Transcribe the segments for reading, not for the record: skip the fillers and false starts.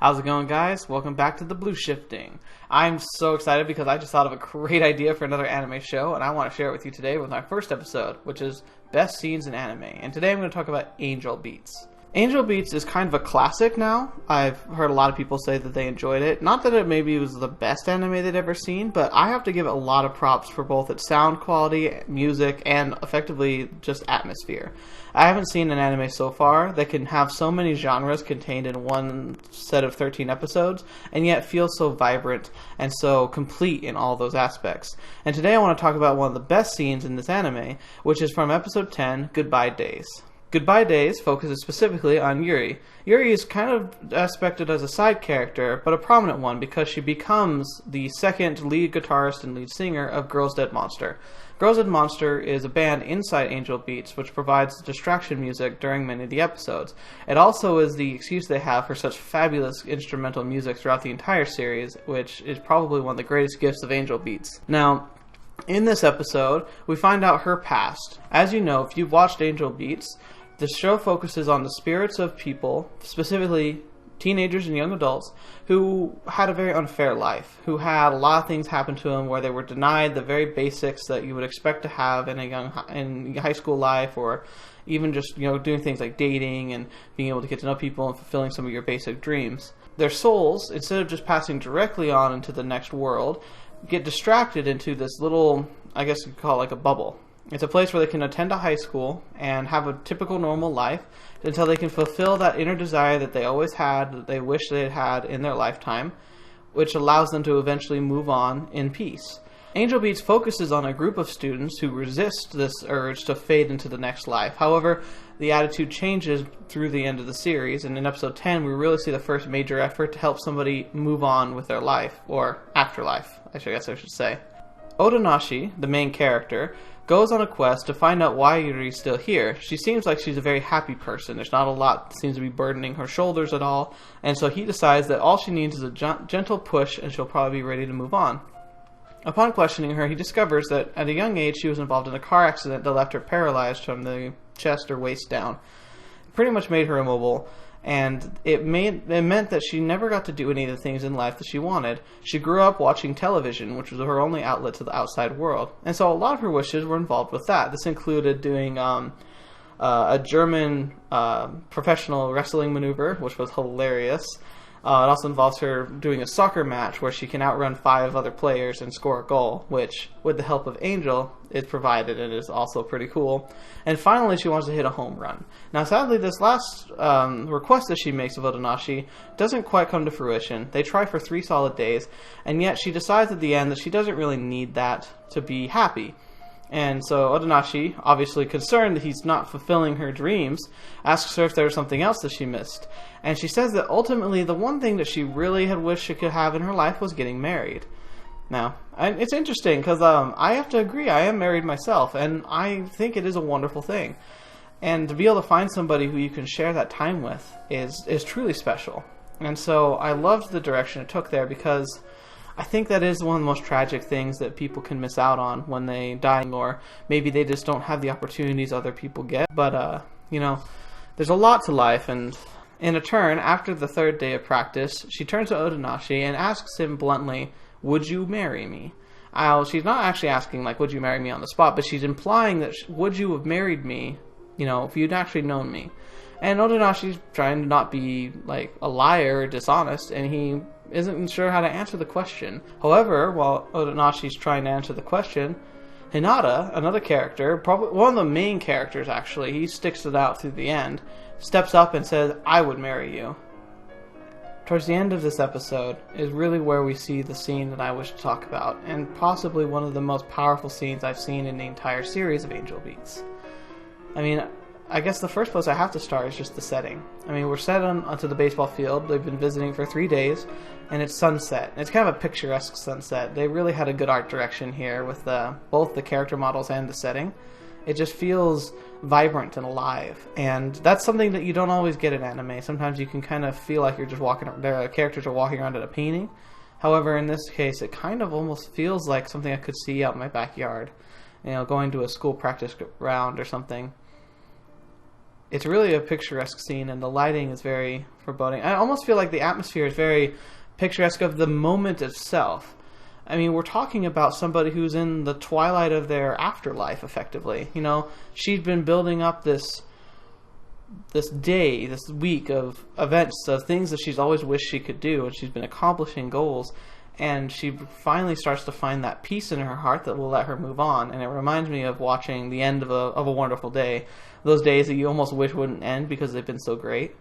How's it going, guys? Welcome back to TheBlueShifting. I'm so excited because I just thought of a great idea for another anime show, and I want to share it with you today with my first episode, which is Best Scenes in Anime. And today I'm going to talk about Angel Beats. Angel Beats is kind of a classic now. I've heard a lot of people say that they enjoyed it. Not that it maybe was the best anime they'd ever seen, but I have to give it a lot of props for both its sound quality, music, and effectively just atmosphere. I haven't seen an anime so far that can have so many genres contained in one set of 13 episodes, and yet feel so vibrant and so complete in all those aspects. And today I want to talk about one of the best scenes in this anime, which is from episode 10, Goodbye Days. Goodbye Days focuses specifically on Yuri. Yuri is kind of aspected as a side character, but a prominent one because she becomes the second lead guitarist and lead singer of Girls Dead Monster. Girls Dead Monster is a band inside Angel Beats, which provides distraction music during many of the episodes. It also is the excuse they have for such fabulous instrumental music throughout the entire series, which is probably one of the greatest gifts of Angel Beats. Now, in this episode, we find out her past. As you know, if you've watched Angel Beats, the show focuses on the spirits of people, specifically teenagers and young adults, who had a very unfair life, who had a lot of things happen to them where they were denied the very basics that you would expect to have in high school life, or even just doing things like dating and being able to get to know people and fulfilling some of your basic dreams. Their souls, instead of just passing directly on into the next world, get distracted into this little, I guess you could call it like a bubble. It's a place where they can attend a high school and have a typical normal life until they can fulfill that inner desire that they always had, that they wish they had had in their lifetime, which allows them to eventually move on in peace. Angel Beats focuses on a group of students who resist this urge to fade into the next life. However, the attitude changes through the end of the series, and in episode 10 we really see the first major effort to help somebody move on with their life, or afterlife, I guess I should say. Otonashi, the main character, goes on a quest to find out why Yuri's still here. She seems like she's a very happy person. There's not a lot that seems to be burdening her shoulders at all, and so he decides that all she needs is a gentle push and she'll probably be ready to move on. Upon questioning her, he discovers that at a young age she was involved in a car accident that left her paralyzed from the chest or waist down. It pretty much made her immobile, and it meant that she never got to do any of the things in life that she wanted. She grew up watching television, which was her only outlet to the outside world, and so a lot of her wishes were involved with that. This included doing a German professional wrestling maneuver, which was hilarious. It also involves her doing a soccer match where she can outrun 5 other players and score a goal, which, with the help of Angel, is provided and is also pretty cool. And finally, she wants to hit a home run. Now, sadly, this last request that she makes of Otonashi doesn't quite come to fruition. They try for 3 solid days, and yet she decides at the end that she doesn't really need that to be happy. And so Otonashi, obviously concerned that he's not fulfilling her dreams, asks her if there was something else that she missed. And she says that ultimately the one thing that she really had wished she could have in her life was getting married. Now, it's interesting because I have to agree, I am married myself, and I think it is a wonderful thing. And to be able to find somebody who you can share that time with is truly special. And so I loved the direction it took there, because I think that is one of the most tragic things that people can miss out on when they die, or maybe they just don't have the opportunities other people get. But, there's a lot to life, and in a turn, after the 3rd day of practice, she turns to Otonashi and asks him bluntly, "Would you marry me?" She's not actually asking, like, would you marry me on the spot, but she's implying that, would you have married me, if you'd actually known me? And Otonashi's trying to not be, like, a liar or dishonest, and he isn't sure how to answer the question. However, while Otonashi's trying to answer the question, Hinata, another character, probably one of the main characters actually, he sticks it out through the end, steps up and says, "I would marry you." Towards the end of this episode is really where we see the scene that I wish to talk about, and possibly one of the most powerful scenes I've seen in the entire series of Angel Beats. I mean, I guess the first place I have to start is just the setting. I mean, we're set onto the baseball field. They've been visiting for 3 days, and it's sunset. It's kind of a picturesque sunset. They really had a good art direction here with both the character models and the setting. It just feels vibrant and alive, and that's something that you don't always get in anime. Sometimes you can kind of feel like you're just the characters are walking around at a painting. However, in this case, it kind of almost feels like something I could see out in my backyard, going to a school practice round or something. it's really a picturesque scene, and the lighting is very foreboding. I almost feel like the atmosphere is very picturesque of the moment itself. I mean, we're talking about somebody who's in the twilight of their afterlife, effectively. You know, she'd been building up this day, this week of events, of things that she's always wished she could do, and she's been accomplishing goals, and she finally starts to find that peace in her heart that will let her move on. And it reminds me of watching the end of a wonderful day, those days that you almost wish wouldn't end because they've been so great.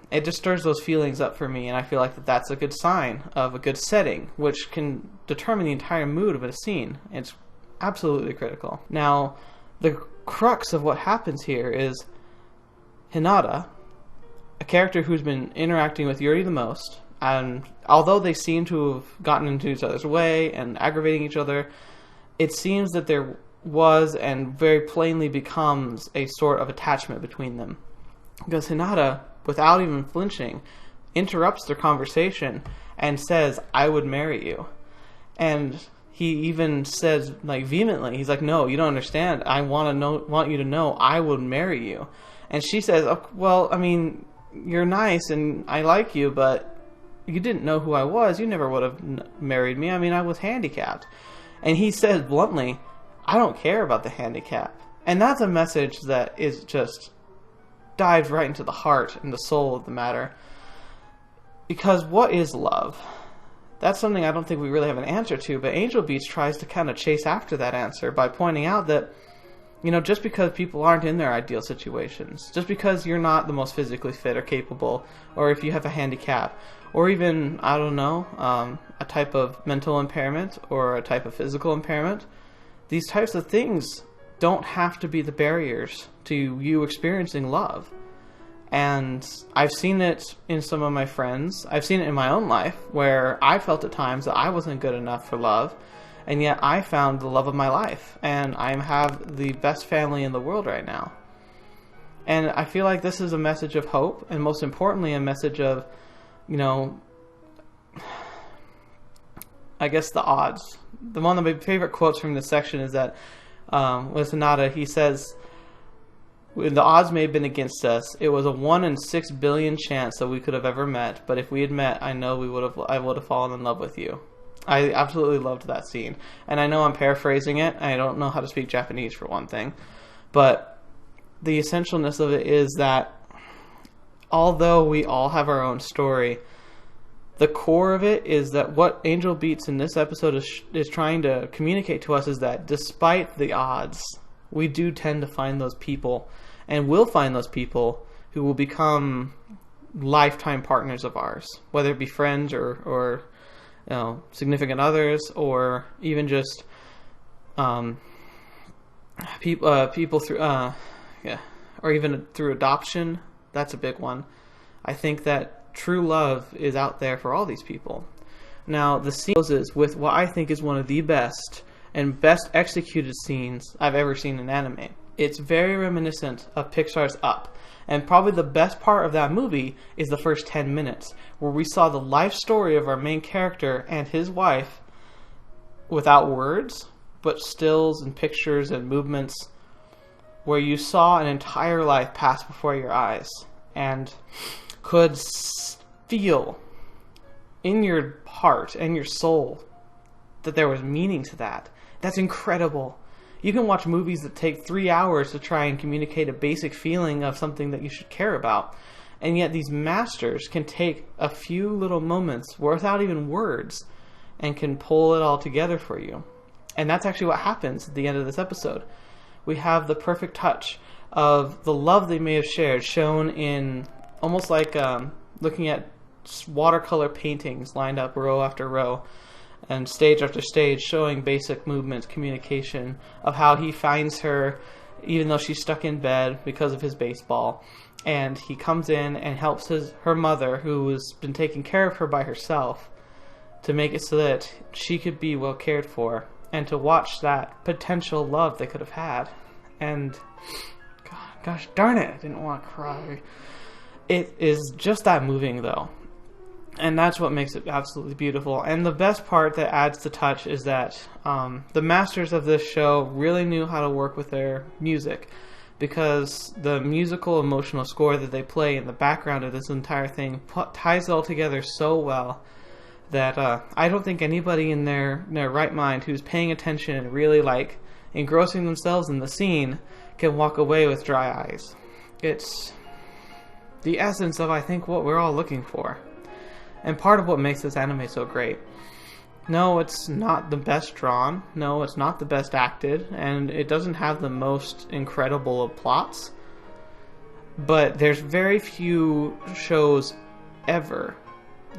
It just stirs those feelings up for me, and I feel like that's a good sign of a good setting, which can determine the entire mood of a scene. It's absolutely critical. Now, the crux of what happens here is Hinata, a character who's been interacting with Yuri the most, and although they seem to have gotten into each other's way and aggravating each other, it seems that there was and very plainly becomes a sort of attachment between them. Because Hinata, without even flinching, interrupts their conversation and says, "I would marry you." And he even says, like, vehemently, he's like, "No, you don't understand. I want you to know I would marry you." And she says, "Oh, well, I mean, you're nice and I like you, but you didn't know who I was. You never would have married me. I mean, I was handicapped." And he says bluntly, "I don't care about the handicap." And that's a message that is just dives right into the heart and the soul of the matter. Because what is love? That's something I don't think we really have an answer to, but Angel Beats tries to kind of chase after that answer by pointing out that, you know, just because people aren't in their ideal situations, just because you're not the most physically fit or capable, or if you have a handicap, or even, I don't know, a type of mental impairment or a type of physical impairment, these types of things don't have to be the barriers to you experiencing love. And I've seen it in some of my friends. I've seen it in my own life, where I felt at times that I wasn't good enough for love, and yet I found the love of my life, and I have the best family in the world right now. And I feel like this is a message of hope, and most importantly, a message of, you know, I guess the odds. One of my favorite quotes from this section is that with Hinata, he says, "When the odds may have been against us, it was a 1 in 6 billion chance that we could have ever met, but if we had met, I know I would have fallen in love with you." I absolutely loved that scene. And I know I'm paraphrasing it. I don't know how to speak Japanese, for one thing. But the essentialness of it is that although we all have our own story, the core of it is that what Angel Beats in this episode is trying to communicate to us is that despite the odds, we do tend to find those people, and will find those people who will become lifetime partners of ours, whether it be friends or you know, significant others, or even just people through or even through adoption. That's a big one. I think that true love is out there for all these people. Now, the scene closes with what I think is one of the best and best executed scenes I've ever seen in anime. It's very reminiscent of Pixar's Up. And probably the best part of that movie is the first 10 minutes, where we saw the life story of our main character and his wife without words, but stills and pictures and movements, where you saw an entire life pass before your eyes and could feel in your heart and your soul that there was meaning to that. That's incredible. You can watch movies that take 3 hours to try and communicate a basic feeling of something that you should care about. And yet these masters can take a few little moments without even words and can pull it all together for you. And that's actually what happens at the end of this episode. We have the perfect touch of the love they may have shared shown in almost like looking at watercolor paintings lined up row after row, and stage after stage, showing basic movements, communication of how he finds her even though she's stuck in bed because of his baseball, and he comes in and helps her mother, who has been taking care of her by herself, to make it so that she could be well cared for, and to watch that potential love they could have had. And gosh darn it, I didn't want to cry. It is just that moving, though. And that's what makes it absolutely beautiful. And the best part that adds the touch is that the masters of this show really knew how to work with their music. because the musical emotional score that they play in the background of this entire thing ties it all together so well that I don't think anybody in their right mind who's paying attention and really like engrossing themselves in the scene can walk away with dry eyes. It's the essence of, I think, what we're all looking for, and part of what makes this anime so great. No, it's not the best drawn, no, it's not the best acted, and it doesn't have the most incredible of plots, but there's very few shows ever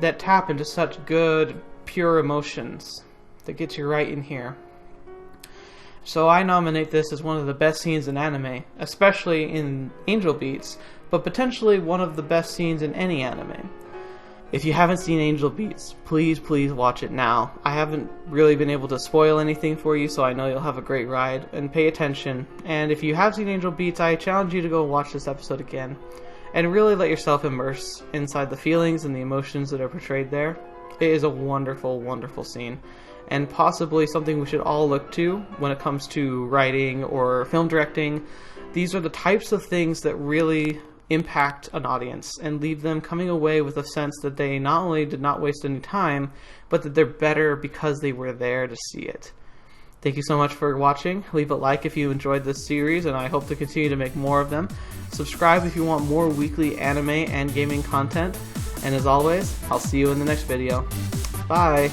that tap into such good, pure emotions that get you right in here. So I nominate this as one of the best scenes in anime, especially in Angel Beats, but potentially one of the best scenes in any anime. If you haven't seen Angel Beats, please watch it now. I haven't really been able to spoil anything for you, so I know you'll have a great ride, and pay attention. And if you have seen Angel Beats, I challenge you to go watch this episode again, and really let yourself immerse inside the feelings and the emotions that are portrayed there. It is a wonderful, wonderful scene, and possibly something we should all look to when it comes to writing or film directing. These are the types of things that really impact an audience and leave them coming away with a sense that they not only did not waste any time, but that they're better because they were there to see it. Thank you so much for watching. Leave a like if you enjoyed this series, and I hope to continue to make more of them. Subscribe if you want more weekly anime and gaming content. And as always, I'll see you in the next video. Bye!